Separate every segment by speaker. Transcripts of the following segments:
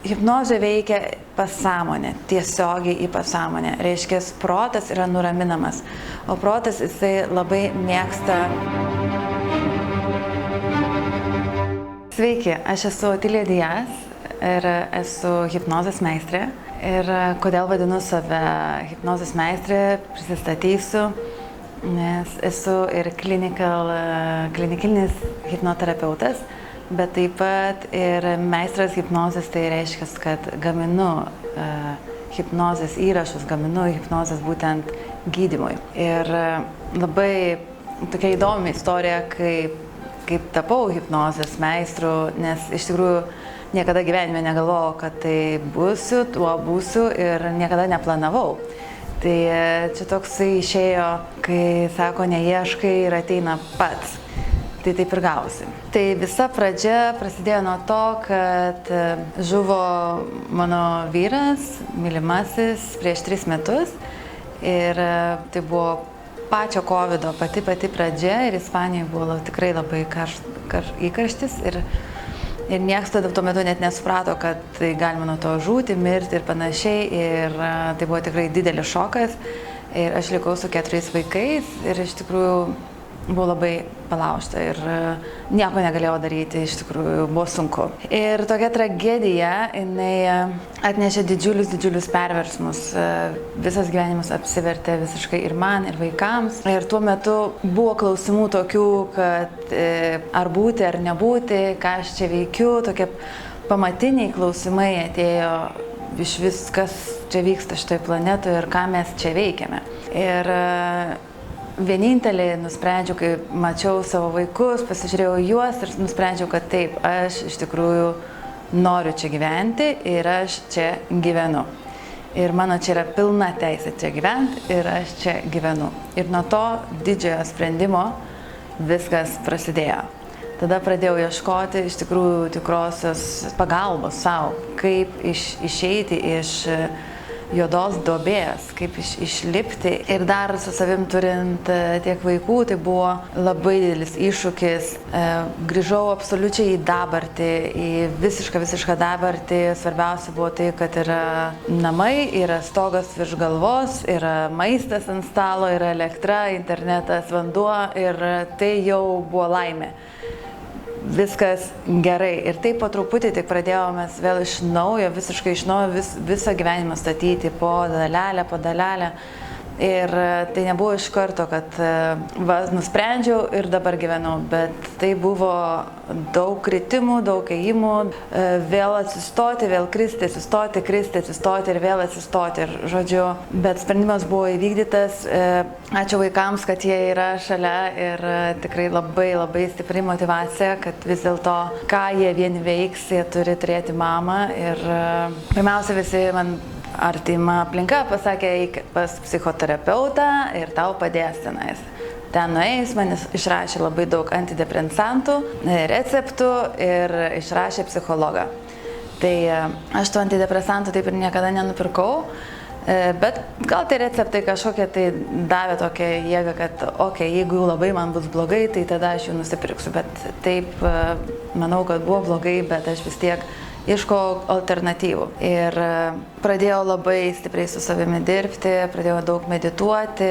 Speaker 1: Hipnozė veikia pasąmonę, tiesiogiai į pasąmonę. Reiškia, protas yra nuraminamas, o protas jisai labai mėgsta. Sveiki, aš esu Otilija Dias ir esu hipnozės meistrė. Ir kodėl vadinu save hipnozės meistrė, prisistatysiu, nes esu ir klinikinis hipnoterapeutas, bet taip pat ir meistras hipnozės, tai reiškia, kad gaminu hipnozės įrašus, gaminu hipnozės būtent gydymui. Ir labai tokia įdomi istorija, kaip tapau hipnozės meistru, nes iš tikrųjų niekada gyvenime negalvojau, kad tai būsiu, tuo būsiu ir niekada neplanavau. Tai čia toksai išėjo, kai sako, neieškai ir ateina pats. Tai taip ir gausi. Tai visa pradžia prasidėjo nuo to, kad žuvo mano vyras, mylimasis, prieš 3 metus. Ir tai buvo pačio COVID-o pati pradžia ir Ispanijoje buvo tikrai labai įkarštis. Ir niekas tuo metu net nesuprato, kad tai galima nuo to žūti, mirti ir panašiai. Ir tai buvo tikrai didelis šokas. Ir aš likau su 4 vaikais ir iš tikrųjų buvau labai palaužta ir nieko negalėjau daryti, iš tikrųjų buvo sunku. Ir tokia tragedija, jinai atnešė didžiulius perversmus. Visas gyvenimas apsivertė visiškai ir man, ir vaikams. Ir tuo metu buvo klausimų tokių, kad ar būti, ar nebūti, ką aš čia veikiu. Tokie pamatiniai klausimai atėjo iš vis, kas čia vyksta šitoje planetoje ir ką mes čia veikiame. Ir vienintelį nusprendžiau, kai mačiau savo vaikus, pasižiūrėjau juos ir nusprendžiau, kad taip, aš iš tikrųjų noriu čia gyventi ir aš čia gyvenu. Ir mano čia yra pilna teisė čia gyventi ir aš čia gyvenu. Ir nuo to didžiojo sprendimo viskas prasidėjo. Tada pradėjau ieškoti iš tikrųjų tikrosios pagalbos savo, kaip išeiti iš juodos duobės, kaip išlipti. Ir dar su savim turint tiek vaikų, tai buvo labai didelis iššūkis. Grįžau absoliučiai į dabartį, į visišką dabartį. Svarbiausia buvo tai, kad yra namai, yra stogas virš galvos, yra maistas ant stalo, yra elektra, internetas, vanduo ir tai jau buvo laimė. Viskas gerai. Ir taip po truputį tik pradėjome vėl iš naujo, visiškai iš naujo visą gyvenimą statyti po dalelę. Ir tai nebuvo iš karto, kad nusprendžiau ir dabar gyvenau, bet tai buvo daug kritimų, daug ėjimų, vėl atsistoti, vėl kristi, atsistoti ir vėl atsistoti. Ir žodžiu, bet sprendimas buvo įvykdytas. Ačiū vaikams, kad jie yra šalia ir tikrai labai stipri motyvacija, kad vis dėlto, ką jie vieni veiks, jie turi turėti mamą. Ir pirmiausia, visi man artima aplinka pasakė, eik pas psichoterapeutą ir tau padės tenais. Ten nuėjus, man išrašė labai daug antidepresantų, receptų ir išrašė psichologą. Tai aš tų antidepresantų taip ir niekada nenupirkau, bet gal tai receptai kažkokie tai davė tokią jėgą, kad jeigu jau labai man bus blogai, tai tada aš jų nusipirksiu. Bet taip, manau, kad buvo blogai, bet aš vis tiek ieškojau alternatyvų. Ir pradėjau labai stipriai su savimi dirbti, pradėjau daug medituoti,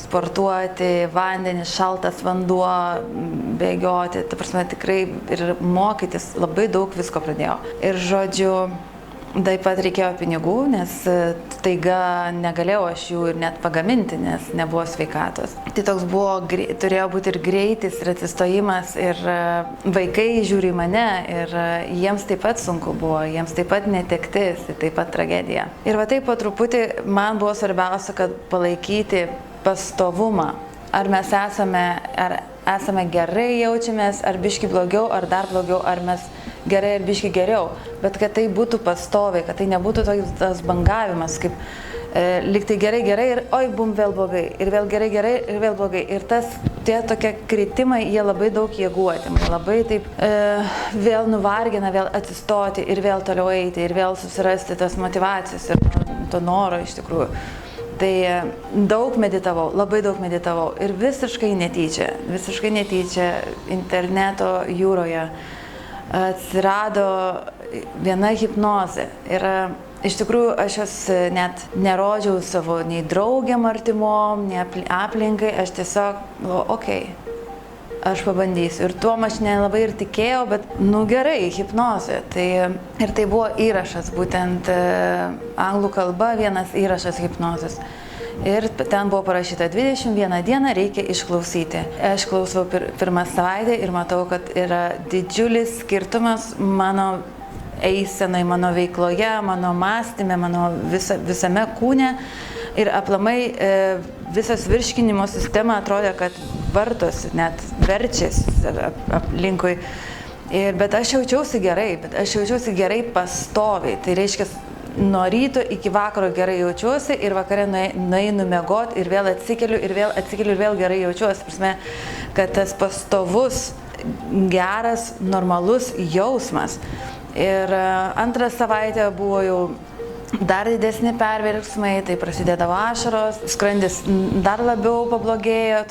Speaker 1: sportuoti, vandenis, šaltas vanduo, bėgioti, ta prasme tikrai ir mokytis, labai daug visko pradėjau. Ir žodžiu, taip pat reikėjo pinigų, nes taiga negalėjau aš jų ir net pagaminti, nes nebuvo sveikatos. Tai toks turėjo būti ir greitis, ir atsistojimas, ir vaikai žiūri į mane, ir jiems taip pat sunku buvo, jiems taip pat netektis, taip pat tragedija. Ir va taip po truputį man buvo svarbiausia, kad palaikyti pastovumą. Ar mes esame gerai jaučiamės, ar biški blogiau, ar dar blogiau, ar mes gerai ir biški geriau, bet kad tai būtų pastoviai, kad tai nebūtų tas bangavimas, kaip lyg tai gerai ir oi, bum, vėl blogai, ir vėl gerai ir vėl blogai. Ir tie tokie kritimai, jie labai daug jėgų atima, labai taip vėl nuvargina, vėl atsistoti ir vėl toliau eiti, ir vėl susirasti tas motyvacijos ir to noro iš tikrųjų. Tai labai daug meditavau ir visiškai netyčia interneto jūroje atsirado viena hipnozė. Ir iš tikrųjų aš jos net nerodžiau savo nei draugiam artimom, nei aplinkai, aš tiesiog, okei. Aš pabandysiu. Ir tuo aš nelabai ir tikėjau, bet, gerai, hipnozė. Ir tai buvo įrašas, būtent anglų kalba vienas įrašas hipnozės. Ir ten buvo parašyta 21 dieną reikia išklausyti. Aš klausau pirmą savaitę ir matau, kad yra didžiulis skirtumas mano eisenai, mano veikloje, mano mąstyme, mano visame kūne. Ir aplamai visas virškinimo sistema atrodė, kad vartosi, net verčiasi aplinkui. Bet aš jaučiausi gerai pastoviai. Tai reiškia, nuo ryto iki vakaro gerai jaučiuosi ir vakare nueinu miegot ir vėl atsikeliu ir vėl gerai jaučiuosi. Prasme, kad tas pastovus, geras, normalus jausmas. Ir antrą savaitę buvo jau dar didesni perversmai, tai prasidėdavo ašaros, skrandis dar labiau pablogėjo,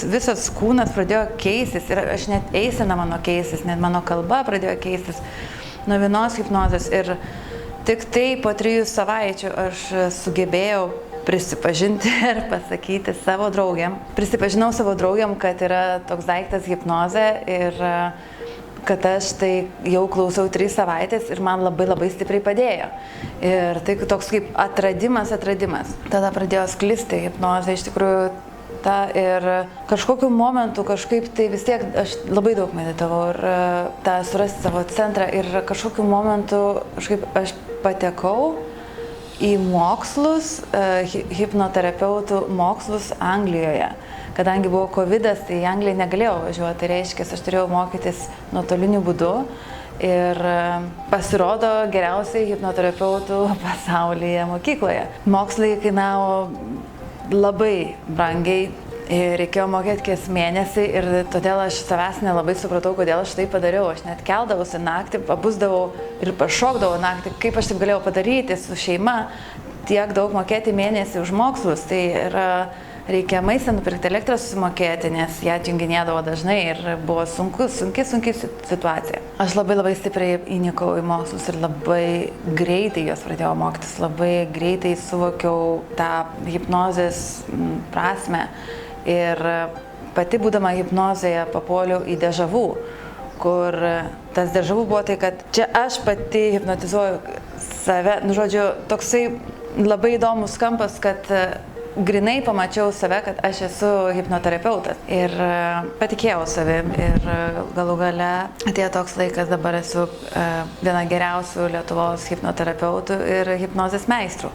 Speaker 1: visas kūnas pradėjo keistis ir aš net eisena mano keistis, net mano kalba pradėjo keistis nuo vienos hipnozės ir tik tai po 3 savaičių aš sugebėjau prisipažinti ir pasakyti savo draugėm. Prisipažinau savo draugėm, kad yra toks daiktas hipnozė ir kad aš tai jau klausau 3 savaitės ir man labai stipriai padėjo. Ir tai toks kaip atradimas. Tada pradėjo sklisti hipnozė, iš tikrųjų ir kažkokiu momentu kažkaip tai vis tiek aš labai daug meditavau ir tą surasti savo centrą ir kažkokiu momentu kažkaip aš patekau į mokslus, hipnoterapeutų mokslus Anglijoje. Kadangi buvo covidas, tai į Angliją negalėjau važiuoti, tai reiškia, aš turėjau mokytis nuotoliniu būdu ir pasirodo geriausiai hipnoterapeutų pasaulyje mokykloje. Mokslai kainavo labai brangiai, reikėjo mokėti kas mėnesį ir todėl aš savęs nelabai supratau, kodėl aš tai padariau. Aš net keldavausi naktį, pabusdavau ir pašokdavau naktį, kaip aš taip galėjau padaryti su šeima, tiek daug mokėti mėnesį už mokslus. Tai yra reikia maistą nupirkti, elektrą susimokėti, nes ją atjunginėdavo dažnai ir buvo sunki situacija. Aš labai stipriai įnikau į mokslus ir labai greitai jos pradėjau mokytis, labai greitai suvokiau tą hipnozės prasme ir pati būdama hipnozėje papuoliau į dežavų, kur tas dežavų buvo tai, kad čia aš pati hipnotizuoju save, toksai labai įdomus kampas, kad grinai pamačiau save, kad aš esu hipnoterapeutas ir patikėjau savim ir galų gale atėjo toks laikas, dabar esu viena geriausių Lietuvos hipnoterapeutų ir hipnozės meistrų.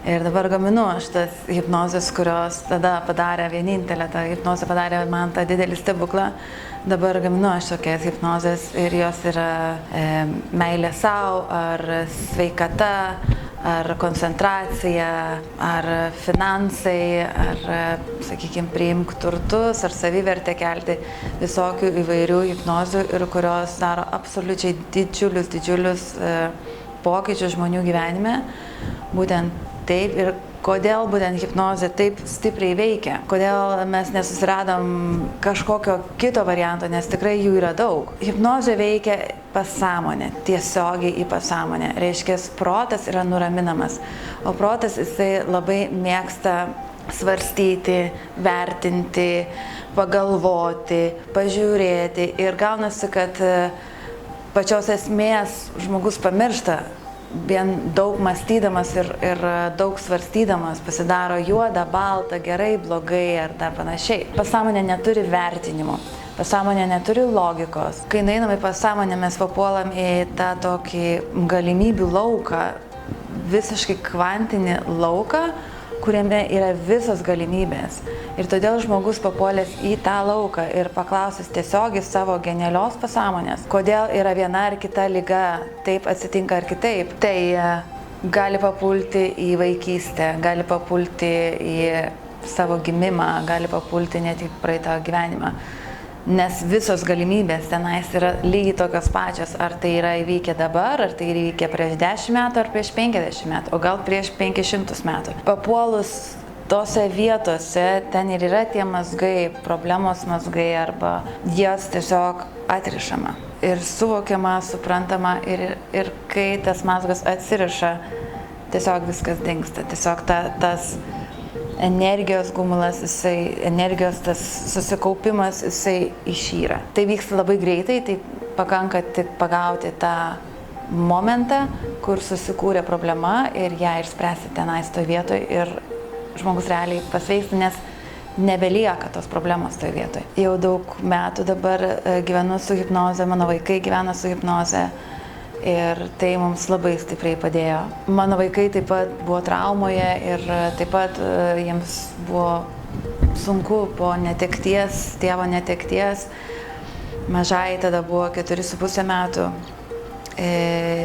Speaker 1: Ir dabar gaminu aš tas hipnozės, kurios tada padarė vienintelę, ta hipnozė padarė man tą didelį stebuklą. Dabar gaminu aš tokias hipnozės ir jos yra meilė sau, ar sveikata, ar koncentracija, ar finansai, ar, sakykime, priimk turtus, ar savivertę kelti, visokių įvairių hipnozių ir kurios daro absoliučiai didžiulius pokyčius žmonių gyvenime. Būtent taip ir kodėl būtent hipnozė taip stipriai veikia, kodėl mes nesusiradom kažkokio kito varianto, nes tikrai jų yra daug. Hipnozė veikia pasąmonę, tiesiogiai į pasąmonę, reiškia, protas yra nuraminamas, o protas jisai labai mėgsta svarstyti, vertinti, pagalvoti, pažiūrėti ir gaunasi, kad pačios esmės žmogus pamiršta. Vien daug mąstydamas ir daug svarstydamas pasidaro juoda, balta, gerai, blogai ar dar panašiai. Pasąmonė neturi vertinimo, pasąmonė neturi logikos. Kai einame į pasąmonę, mes papuolam į tą tokį galimybių lauką, visiškai kvantinį lauką, kuriame yra visos galimybės. Ir todėl žmogus papuolęs į tą lauką ir paklausęs tiesiogiai savo genialios pasąmonės, kodėl yra viena ar kita liga, taip atsitinka ar kitaip, tai gali papulti į vaikystę, gali papulti į savo gimimą, gali papulti net į praeitą gyvenimą. Nes visos galimybės tenais yra lygiai tokios pačios, ar tai yra įvykę dabar, ar tai įvykę prieš 10 metų, ar prieš 50 metų, o gal prieš 500 metų. Papuolus tose vietose, ten ir yra tie mazgai, problemos mazgai, arba jas tiesiog atrišama. Ir suvokiama, suprantama, ir kai tas mazgas atsiriša, tiesiog viskas dingsta. Tiesiog tas energijos gumulas, energijos tas susikaupimas, jisai išyra. Tai vyksta labai greitai, tai pakanka tik pagauti tą momentą, kur susikūrė problema ir ją išspręsti tenais toj vietoj ir žmogus realiai pasveiksta, nes nebelieka tos problemos toj vietoj. Jau daug metų dabar gyvenu su hipnoze, mano vaikai gyvena su hipnoze ir tai mums labai stipriai padėjo. Mano vaikai taip pat buvo traumoje ir taip pat jiems buvo sunku po netekties, tėvo netekties. Mažai tada buvo 4,5 metų,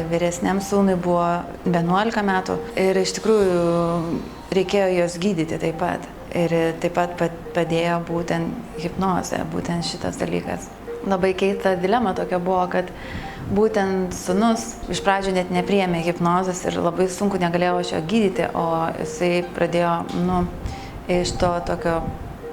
Speaker 1: vyresniam sūnui buvo 11 metų ir iš tikrųjų reikėjo jos gydyti taip pat. Ir taip pat padėjo būtent hipnozė, būtent šitas dalykas. Labai keista dilema tokia buvo, kad būtent sūnus iš pradžių net nepriėmė hipnozės ir labai sunku negalėjo aš jo gydyti, o jisai pradėjo, iš to tokio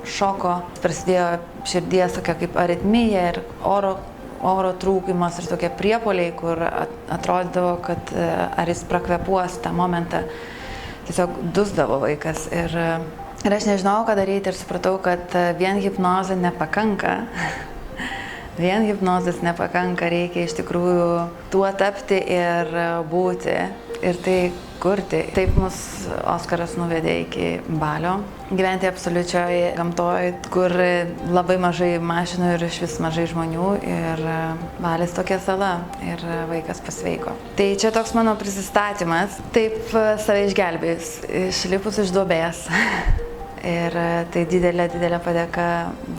Speaker 1: šoko prasidėjo širdies tokia kaip aritmija ir oro trūkumas ir tokie priepuoliai, kur atrodydavo, kad ar jis prakvepuos tą momentą. Tiesiog dusdavo vaikas. Ir aš nežinojau, ką daryti ir supratau, kad vien hipnozė nepakanka. Vien hipnozės nepakanka, reikia iš tikrųjų tuo tapti ir būti. Ir tai kurti. Taip mus Oskaras nuvedė iki Balio. Gyventi absoliučioje gamtoje, kur labai mažai mašinų ir iš vis mažai žmonių. Ir Balis tokia sala. Ir vaikas pasveiko. Tai čia toks mano prisistatymas. Taip save išgelbėjus, išlipus iš duobės. Ir tai didelė padėka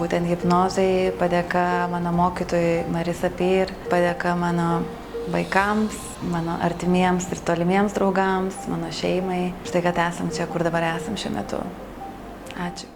Speaker 1: būtent hipnozai, padėka mano mokytojui Marisa Pyr, padėka mano vaikams, mano artimiems ir tolimiems draugams, mano šeimai. Štai, kad esam čia, kur dabar esam šiuo metu. Ačiū.